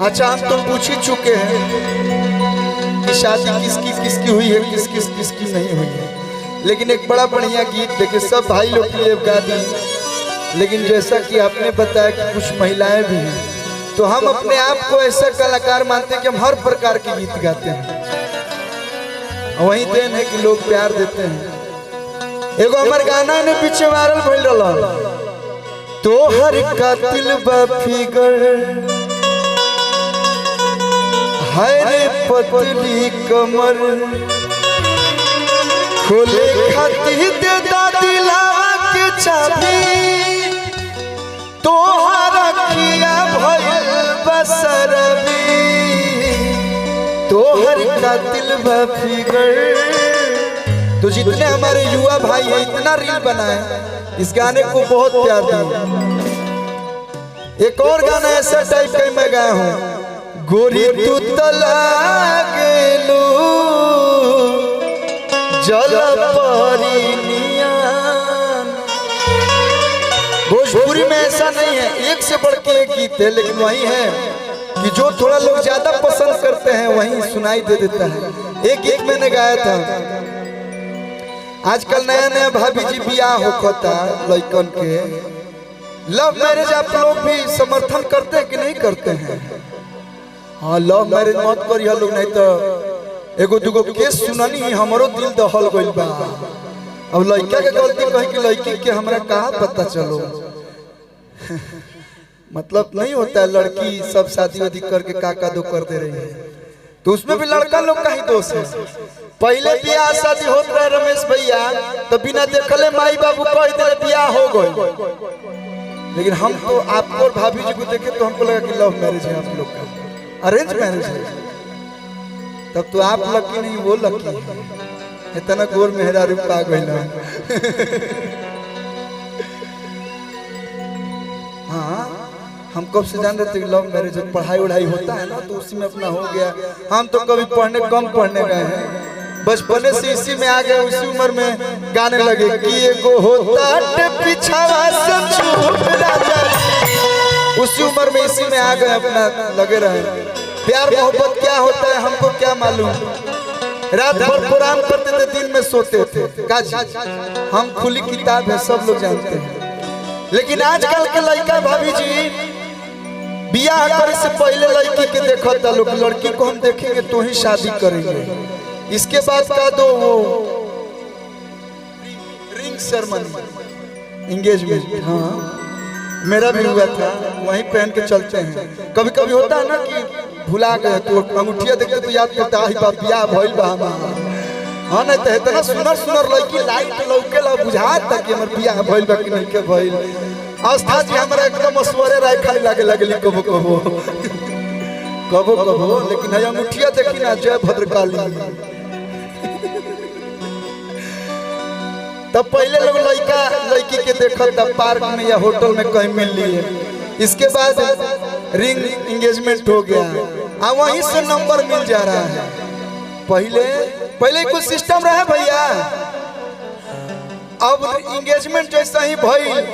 अच्छा हम तो पूछ ही चुके हैं कि शादी किसकी किसकी हुई है, किसकी नहीं हुई है, लेकिन एक बड़ा बढ़िया गीत देखे सब भाई लोग के लिए गा दी। लेकिन जैसा कि आपने बताया कि कुछ महिलाएं भी हैं, तो हम अपने आप को ऐसा कलाकार मानते हैं कि हम हर प्रकार के गीत गाते हैं। वही देन है कि लोग प्यार देते हैं। एगो हमारे गाना ने पीछे वायरल भइल रहा, तो हर कातिल बा फिगर हाय रे पतली कमर, खोले खातिर दे दिला के चाबी, तोहरा किया भइल बसरबी, तोहर कातिल बा फिगर। तो जितने हमारे युवा भाई हैं इतना रील बनाए, इस गाने को बहुत प्यार दिया। एक और गाना ऐसा टाइप का मैं गाया हूँ, गोरी तू तलागेलू जल परिनियान। भोजपुरी में ऐसा नहीं है, एक से बढ़ के एक गीत है, लेकिन वही है कि जो थोड़ा लोग ज्यादा पसंद करते हैं वही सुनाई दे देता है। एक गीत मैंने गाया था, आजकल नया नया भाभी जी बियाह होता लड़कन के, लव मैरिज आप लोग भी समर्थन करते हैं कि नहीं करते हैं? हाँ, लव मैरिज मत करिए लोग, नहीं तो एगो दुगो केस सुननी हमरो दिल दहल गइल बा। अब लड़का के गलती कही कि लड़की के हमरा कहाँ पता चलो। मतलब नहीं होता है, लड़की सब शादी वादी करके काका दो कर दे रही है, तो उसमें भी लड़का लोग का ही दोष है। पहले बियाह शादी होत रहे रमेश भैया, तो बिना देखले माई बाबू कह दे बियाह हो गए, लेकिन हम तो आपको और भाभी जी को देखे तो हमको लगा कि लव मैरिज है आप लोग का, अरेंज मैरिज है। तब तो आप लकी नहीं वो लकी है, इतना गोर मेहरारू पा गइल। हाँ, हम कब से जान रहे थे लव मैरिज पढ़ाई उढ़ाई होता है ना, तो उसी में अपना हो गया। हम तो कभी कम पढ़ने गए हैं, बचपने से इसी में आ गए, उसी उम्र में गाने लगे कि एगो होता पिछावा सब छूट राजा, उसी उम्र में इसी में आ गए, अपना लगे रहे। प्यार मोहब्बत क्या होता है हमको क्या मालूम, रात भर प्रोग्राम करते थे, दिन में सोते थे। हम खुली किताब है, सब लोग जानते हैं। लेकिन आजकल के लड़का भाभी जी बियाह करे से पहले लड़की के देखता लोग, लड़की को हम देखेंगे तो ही शादी करेंगे, इसके बाद का दो वो रिंग सेरेमनी एंगेजमेंट। हाँ, मेरा भी हुआ था, वहीं पहन के चलते हैं। कभी कभी होता है ना कि भुला गए तो अंगूठिया देखते तो याद करता है बाप बियाह भइल बा हमारा। हाँ, नहीं तो इतना सुनर लड़की लाइट लौके ला बुझाता कि हमर बियाह भइल बा कि नहीं के भइल। आस्था जी हमरा एकदम असवरे राय खाली लागे लगली कबो कबो, लेकिन है अंगूठिया देखी ना, जय भद्रकाली। तब पहले लोग लड़का लड़की के देखता पार्क में या होटल में कहीं मिल लिए, इसके बाद रिंग एंगेजमेंट हो गया, अब वहीं से नंबर मिल जा रहा है। पहले कुछ सिस्टम रहा भैया, अब एंगेजमेंट जैसा ही भइल,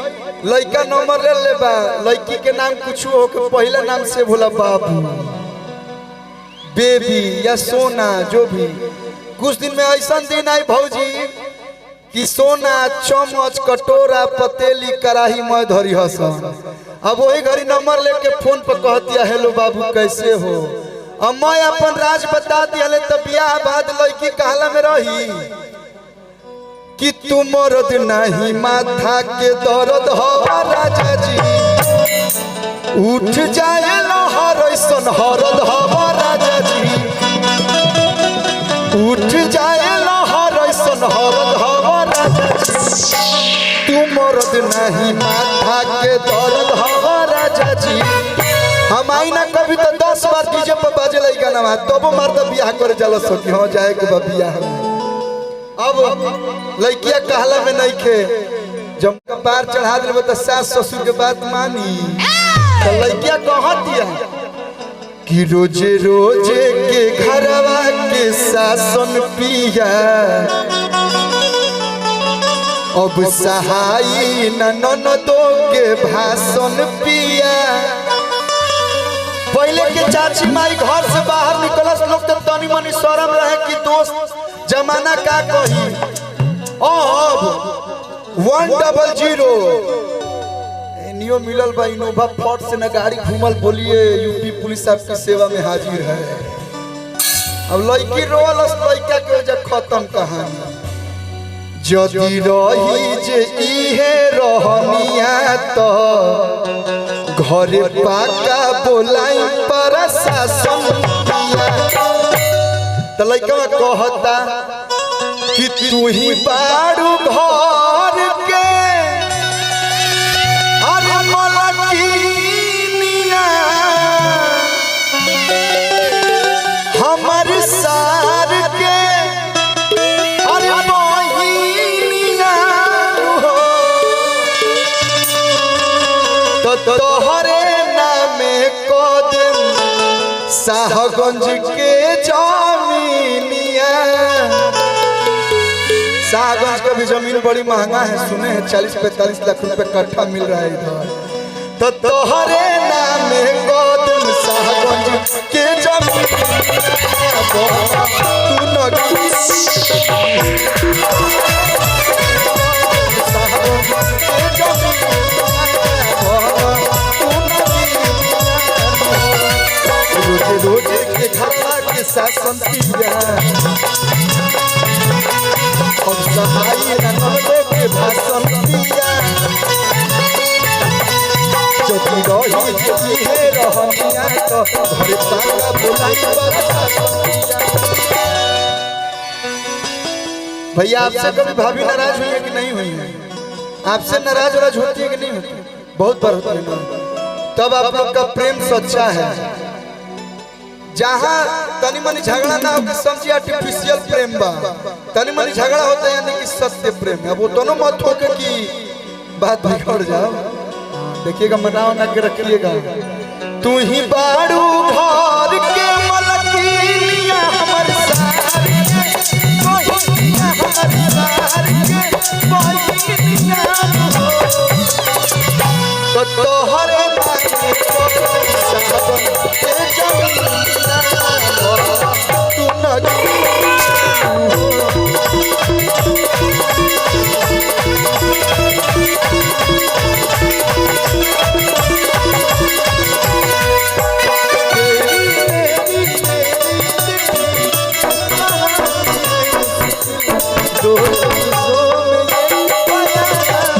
लड़का नंबर ले लेबा, लड़की के नाम कुछ हो के पहले नाम से बोला बाबू, बेबी या सोना, जो भी। कुछ दिन में ऐसा दिन आई भौजी कि सोना, चम्मच, कटोरा, पतेली, कराही मैं धरी हसन। अब वही घड़ी नंबर लेके फोन पर कहतिया हेलो बाबू कैसे हो। अब मैं अपन राज बता दिया, तो बियाह बाद लड़की कहला में रही कि तू मर्द नहीं माथा के दर्द हो राजा जी, उठ जाए लहर ऐसन हरद हो राजा जी, उठ जाए लहर ऐसन हरद हो राजा जी, तू मर्द नहीं माथा के दर्द हो राजा जी। हम आई ना कभी तो 10 बार डीजे पर बाजे लई गाना, तब मर्द बियाह करे चलो सकी हो जाए के बियाह में। अब लड़किया कहला में नहीं खे, जब कपार चढ़ा दिल तो सास ससुर के बात मानी, तो लड़किया कह दिया कि रोजे रोजे के घरवा के सासन पिया, अब सहाई ननदो के भाषण पिया, पहले के चाची माई घर से बाहर निकलस लोग तो तनी मनी शर्म रहे कि दोस्त जमाना का कही। अब 100 नियो मिलल बा इनोवा फॉर्ट से न गाड़ी घूमल बोलिए यूपी पुलिस आपकी सेवा में हाजिर है। अब लड़की रोलस लड़का के वजह खत्म कहानी। जदि रही जे इहे रहनिया तो घरे पाका बोलाई प्रशासन तो लड़का कहता कि तू ही बारू घर के अरे मलकिनिया हमर सार के अरे बहिनिया हो तो तोहरे नामे कदम शाहगंज के जमीनिया। शाहगंज का भी जमीन बड़ी महंगा है, सुने हैं 40-45 लाख रुपए कट्ठा मिल रहा है इधर। तो तोहरे नामे कदम शाहगंज के जमीन तू रोजे रोजे के घाटा के शासन दिया और सहाय ननदों के भाषण दिया। जदि रही है रहनिया तो घरे पाका बोलाई प्रशासन दिया। भैया आपसे कभी भाभी नाराज हुई है कि नहीं हुई है? आपसे नाराज होती है कि नहीं होती? बहुत बार होती है। तब आप लोग का प्रेम सच्चा है। जहाँ तनी मनी झगड़ा ना हो कि समझिए आर्टिफिशियल प्रेम बा, तनी मनी झगड़ा होता है यानी कि सत्य प्रेम है। अब वो दोनों मत हो के कि बात बिगड़ जाओ। देखिएगा मनाओ ना के रखिएगा। तू ही बारू घर के मलकिनिया हमर सार के बहिनिया हमर सार के बहिनिया हो तो तोहरे नामे शाहगंज के जमीनिया तू न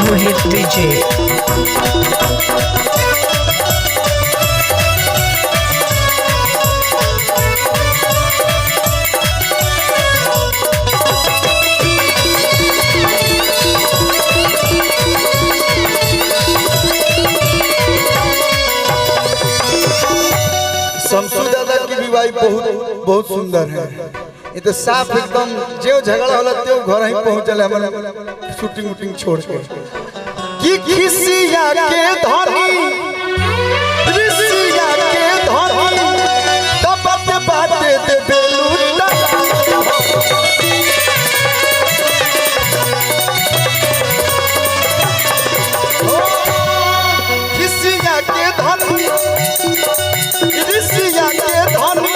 Rohit DJ. शमसू दादा की भी वाइफ बहुत सुंदर है। ये तो साफ एकदम जो झगड़ा होला त्यो घर ही पहुंचल हमन शूटिंग वूटिंग छोड़ के कि खिसिया के धनी ऋषिया के धनी तबत बाटे दे बेलूटा खिसिया के धनी ऋषिया के धनी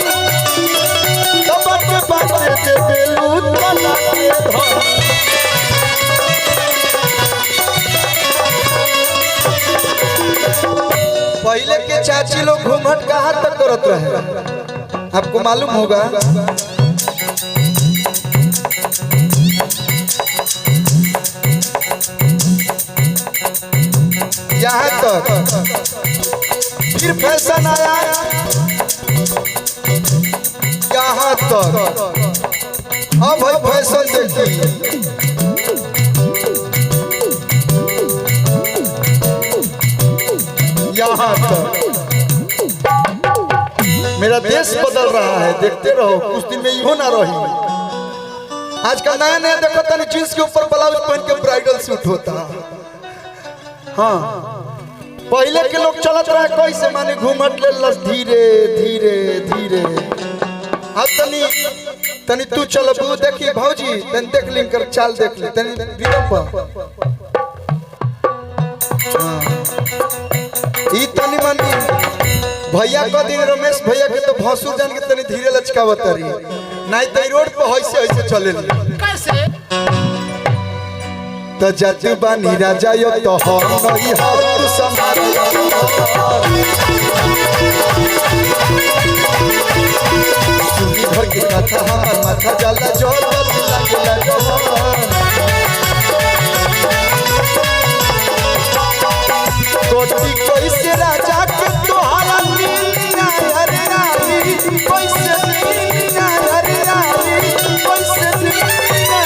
तबत बाटे दे बेलूटा के धनी। पहले के चाची लोग घूमट कहाँ तक करत रहे आपको मालूम होगा। यहाँ तक फिर फैशन आया यहाँ तक। अब भाई फैशन देखिए यहाँ तक। मेरा देश बदल रहा है, देखते रहो कुछ दिन में इहो ना रही। आजकल नया नया देखो तनी जींस के ऊपर ब्लाउज पहन के ब्राइडल सूट होता। हाँ पहले के लोग चलत रहे कैसे माने घूमट ले लस धीरे धीरे धीरे। अब तनी तू चलो बू देखी भौजी तनी देख लिंक कर चाल देख ले तनी रिदम पर। हाँ ई तनी मनी भैया को दिन रमेश भैया के तो भसुर जान के तनी धीरे लचकावत रही नहीं तो रोड पे ऐसे ऐसे चले कैसे तो जज बानी राजा यो तो हम नहीं हो तू संभाल सुनी भर के कथा हमर माथा जाला जोर लागला जो कोटी कैसे राजा के तोहारा नीना हरे रानी कैसे नीना हरे रानी कैसे नीना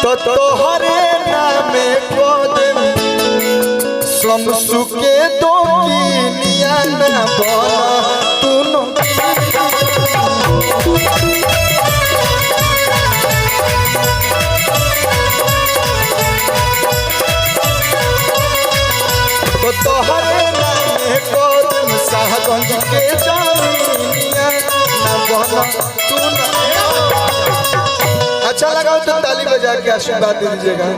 तो तोहरे नामे कोदम समसु के दो कीनिया ना बना तूनो तो तोहरे नामे कोदम साहगंज के जानिया ना बना तूनो। अच्छा लगाओ तो ताली बजा के आशीर्वाद दीजिएगा।